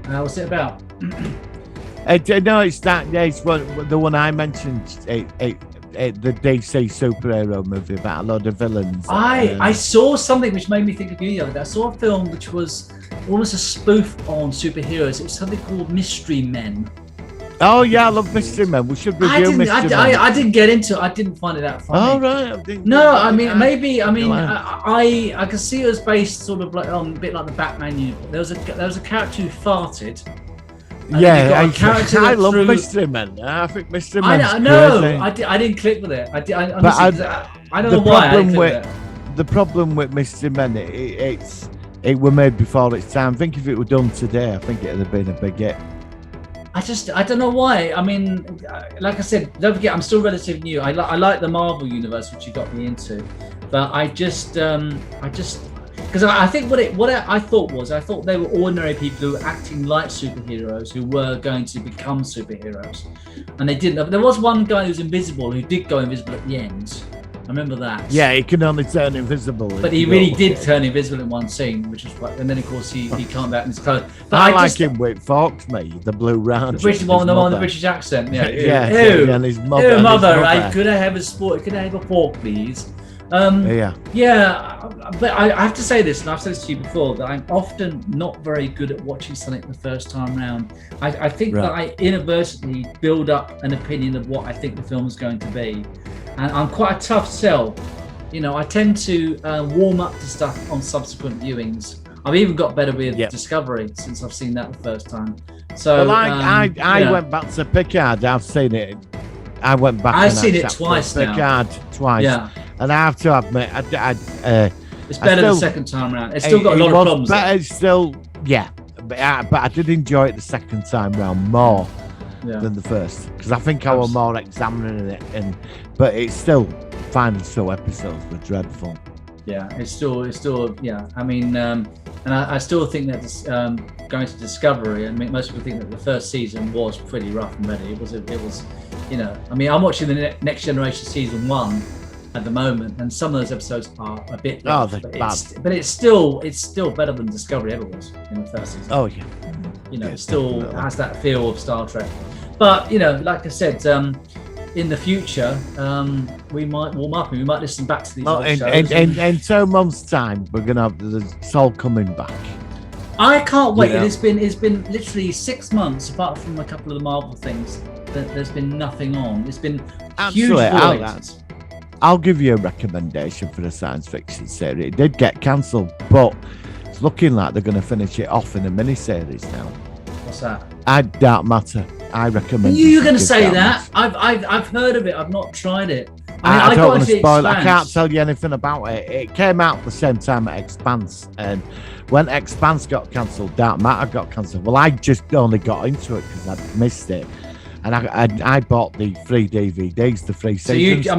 What's it about? No, it's that. Yeah, it's the one I mentioned. The DC superhero movie about a lot of villains. I saw something which made me think of you the other day. I saw a film which was almost a spoof on superheroes. It was something called Mystery Men. Oh yeah, I love Mystery Men. We should review Mystery Men. I didn't get into it. I didn't find it that funny. Oh right. No, I mean maybe. I mean, I can see it was based sort of like on a bit like the Batman universe. There was a character who farted. Yeah, I love Mystery Men. I think Mystery Men. I know. I didn't click with it. I don't know why. The problem with Mystery Men, it were made before its time. I think if it were done today, I think it'd have been a big hit. I don't know why. I mean, like I said, don't forget, I'm still relatively new. I like the Marvel universe, which you got me into, but I just because I think what I thought they were ordinary people who were acting like superheroes who were going to become superheroes, and they didn't. There was one guy who was invisible who did go invisible at the end. I remember that. Yeah, he can only turn invisible. But he really did turn invisible in one scene, which was quite. And then of course he came back in his clothes. But I like him with Fox, me, the Blue Ranger. The British one, the one with the British accent. Yeah. Yeah, and his mother. Ew, mother, right? Could I have a sport? Could I have a fork, please? Yeah, but I have to say this, and I've said this to you before, that I'm often not very good at watching something the first time round. I think that I inadvertently build up an opinion of what I think the film is going to be, and I'm quite a tough sell. You know, I tend to warm up to stuff on subsequent viewings. I've even got better with Discovery since I've seen that the first time. So, well, I went back to Picard. I've seen it. I went back. I've seen it twice now. Picard twice. Yeah. And I have to admit, it's better the second time around. It's still got a lot of problems. But it's still, but I did enjoy it the second time round more than the first, because I think I was more examining it, but it's still final two episodes were dreadful. Yeah, it's still, I mean, and I still think that going to Discovery, I mean, most people think that the first season was pretty rough and ready. It was, you know, I mean, I'm watching the Next Generation season 1 at the moment, and some of those episodes are a bit rough, but it's still better than Discovery ever was in the first season. Oh yeah, you know, it still has that feel of Star Trek. But you know, like I said, in the future, we might warm up and we might listen back to these shows. In 2 months' time, we're gonna have the Soul coming back. I can't wait. Yeah. It's been literally 6 months, apart from a couple of the Marvel things. There's been nothing on. It's been huge. I'll give you a recommendation for the science fiction series. It did get cancelled, but it's looking like they're going to finish it off in a mini-series now. What's that? Dark Matter. I recommend. You're going to say that? I've heard of it. I've not tried it. I don't want to spoil it. I can't tell you anything about it. It came out at the same time at Expanse, and when Expanse got cancelled, Dark Matter got cancelled. Well, I just only got into it because I'd missed it, and I bought the 3 DVDs, the 3 seasons. So I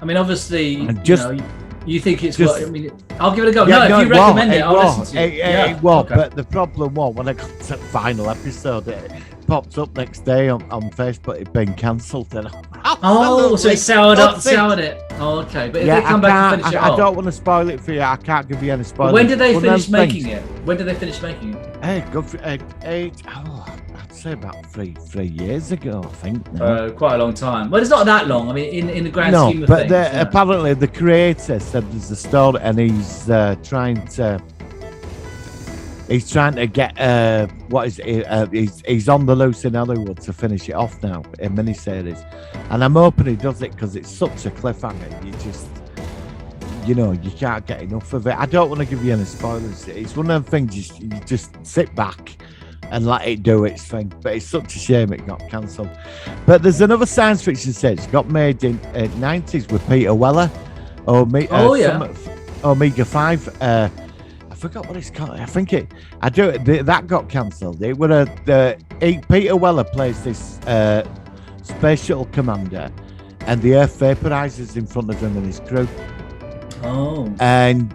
mean, obviously, you think it's what? I mean, I'll give it a go. Yeah, if you recommend it, I'll listen to you. It was, but the problem was when I got to the final episode, it popped up next day on Facebook. It'd been cancelled. So it soured it. Oh, okay. But if they come back and finish it off, I don't want to spoil it for you. I can't give you any spoilers. When did they finish making it? Hey, good for I'd say about three years ago, I think. Quite a long time. Well, it's not that long. I mean, in the grand scheme of things. But apparently the creator said there's a story, and he's trying to get he's on the loose in Hollywood to finish it off now in miniseries, and I'm hoping he does it because it's such a cliffhanger. You can't get enough of it. I don't want to give you any spoilers. It's one of them things you just sit back and let it do its thing. But it's such a shame it got cancelled. But there's another science fiction series got made in 90s with Peter Weller. Omega 5. I forgot what it's called. I think that got cancelled. It was Peter Weller plays this space shuttle commander, and the Earth vaporizes in front of him and his crew. Oh. And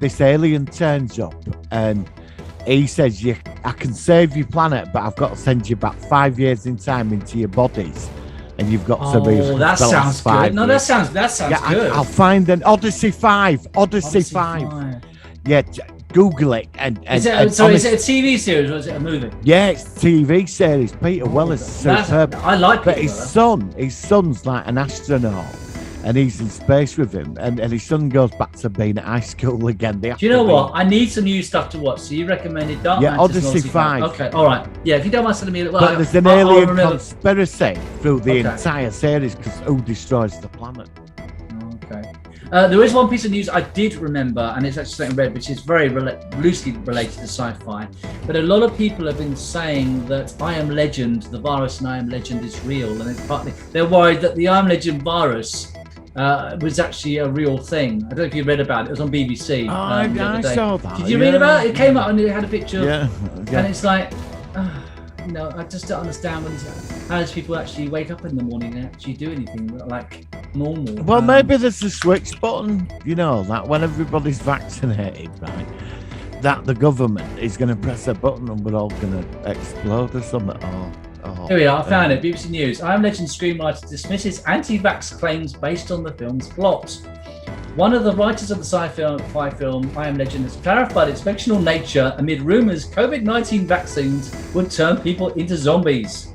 this alien turns up, and he says, I can save your planet, but I've got to send you back 5 years in time into your bodies. And you've got to be. Oh, that sounds good. No, that sounds good. I'll find an Odyssey 5. Odyssey 5. Yeah, Google it. Is it a TV series or is it a movie? Yeah, it's a TV series. Peter Weller's superb. I like it. But his son's like an astronaut. And he's in space with him, and his son goes back to being at high school again. Do you know what? I need some new stuff to watch. So you recommended Dark Mantis, Odyssey 5. Okay, all right. Yeah, if you don't mind sending me, but there's an alien conspiracy through the entire series because who destroys the planet? Okay. There is one piece of news I did remember, and it's actually something I read, which is very loosely related to sci-fi. But a lot of people have been saying that I Am Legend, the virus in I Am Legend, is real, and it's partly they're worried that the I Am Legend virus was actually a real thing. I don't know if you read about it. It was on BBC. I saw that. Did you read about it? It came up and it had a picture. Yeah. And it's like, I just don't understand how does people actually wake up in the morning and actually do anything like normal. Well, maybe there's a switch button, that when everybody's vaccinated, right, that the government is going to press a button and we're all going to explode or something. Here we are, I found it. BBC News. I Am Legend screenwriter dismisses anti-vax claims based on the film's plot. One of the writers of the sci-fi film I Am Legend has clarified its fictional nature amid rumours COVID-19 vaccines would turn people into zombies.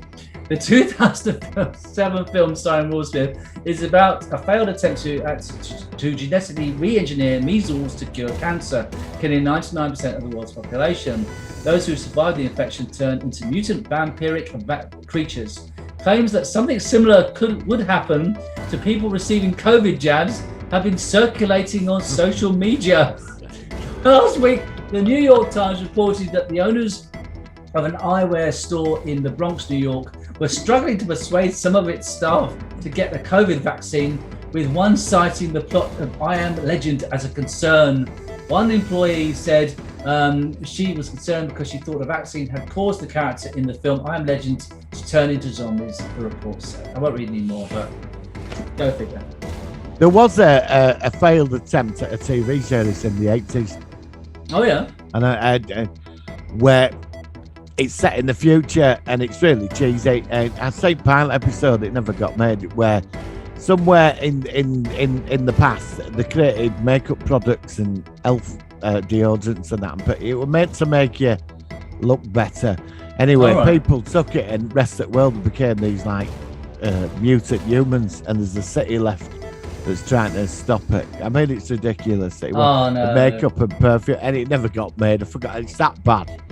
The 2007 film starring Will Smith is about a failed attempt to genetically re-engineer measles to cure cancer, killing 99% of the world's population. Those who survived the infection turned into mutant vampiric creatures. Claims that something similar would happen to people receiving COVID jabs have been circulating on social media. Last week, the New York Times reported that the owners of an eyewear store in the Bronx, New York, were struggling to persuade some of its staff to get the COVID vaccine, with one citing the plot of I Am Legend as a concern. One employee said she was concerned because she thought the vaccine had caused the character in the film I Am Legend to turn into zombies, the report said. I won't read any more, but go figure. There was a failed attempt at a TV series in the 80s. Oh, yeah? And where it's set in the future and it's really cheesy. I say pilot episode, it never got made, where somewhere in the past they created makeup products and elf deodorants and that, but it was meant to make you look better. Anyway, people took it and rest of the world became these like mutant humans, and there's a city left that's trying to stop it. I mean, it's ridiculous. The makeup and perfume, and it never got made. I forgot, it's that bad.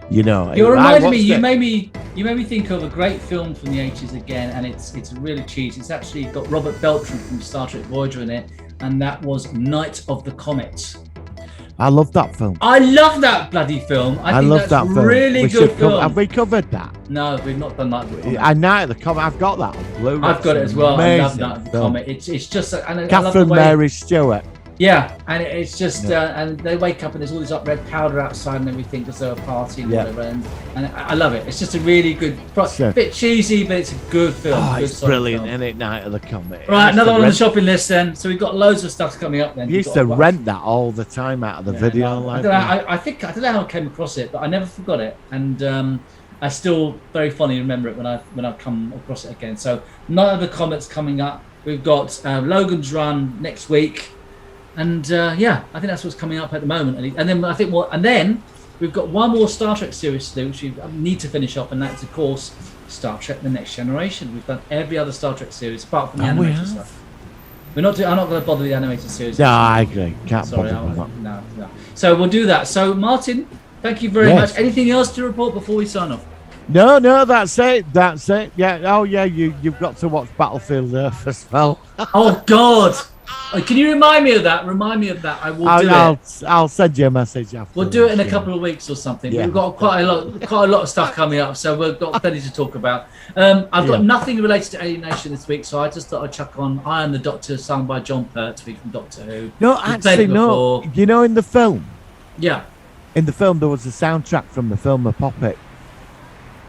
You reminded me. You made me think of a great film from the 80s again, and it's really cheesy. It's actually got Robert Beltran from Star Trek Voyager in it, and that was Night of the Comet. I love that film. I love that bloody film. I think love that's that film. Really good film. Have we covered that? No, we've not done that. Night of the Comet. I've got that on Blu-ray. I've got it as well. I love Night of the Comet. It's just Catherine Mary Stewart. Yeah, and it's just and they wake up and there's all this red powder outside and everything because they're partying and whatever, and I love it. It's just a really good, bit cheesy, but it's a good film. It's brilliant, isn't it? Night of the Comet. Right, another one on the shopping list then. So we've got loads of stuff coming up then. You used to rent that all the time out of the video library. I don't know how I came across it, but I never forgot it, and I still very fondly remember it when I come across it again. So Night of the Comet's coming up. We've got Logan's Run next week. And I think that's what's coming up at the moment. And then we've got one more Star Trek series to do, which we need to finish up, and that's of course Star Trek: The Next Generation. We've done every other Star Trek series apart from the animated stuff. I'm not going to bother with the animated series. No, I agree. Can't bother with that. No. So we'll do that. So Martin, thank you very much. Anything else to report before we sign off? No, that's it. Yeah. Oh yeah, you've got to watch Battlefield Earth as well. Oh God. Can you remind me of that? Remind me of that. I will do it. I'll send you a message after. We'll do it in a couple of weeks or something. Yeah. We've got quite a lot of stuff coming up, so we've got plenty to talk about. I've got nothing related to Alienation this week, so I just thought I'd chuck on I Am the Doctor, sung by John Pertwee from Doctor Who. No, actually, no. You know, in the film, there was a soundtrack from the film A Puppet.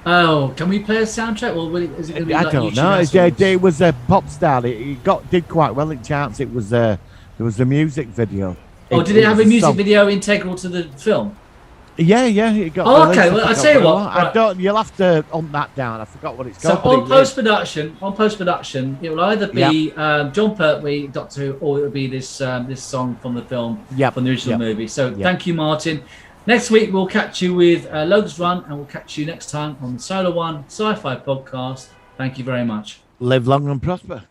Oh, can we play a soundtrack? Or is it going to be I like don't YouTube know. Assholes? It was a pop star. It did quite well in charts. It was there was a music video. Did it have a was music song. video integral to the film? Yeah, it got. Oh, released. okay. Well, I I'll forgot tell you what it what. was. I don't. You'll have to hunt that down. I forgot what it's So called. on post production, it will either be John Pertwee, Doctor Who, or it will be this song from the film, from the original movie. So thank you, Martin. Next week we'll catch you with Logan's Run, and we'll catch you next time on the Solar One Sci-Fi podcast. Thank you very much. Live long and prosper.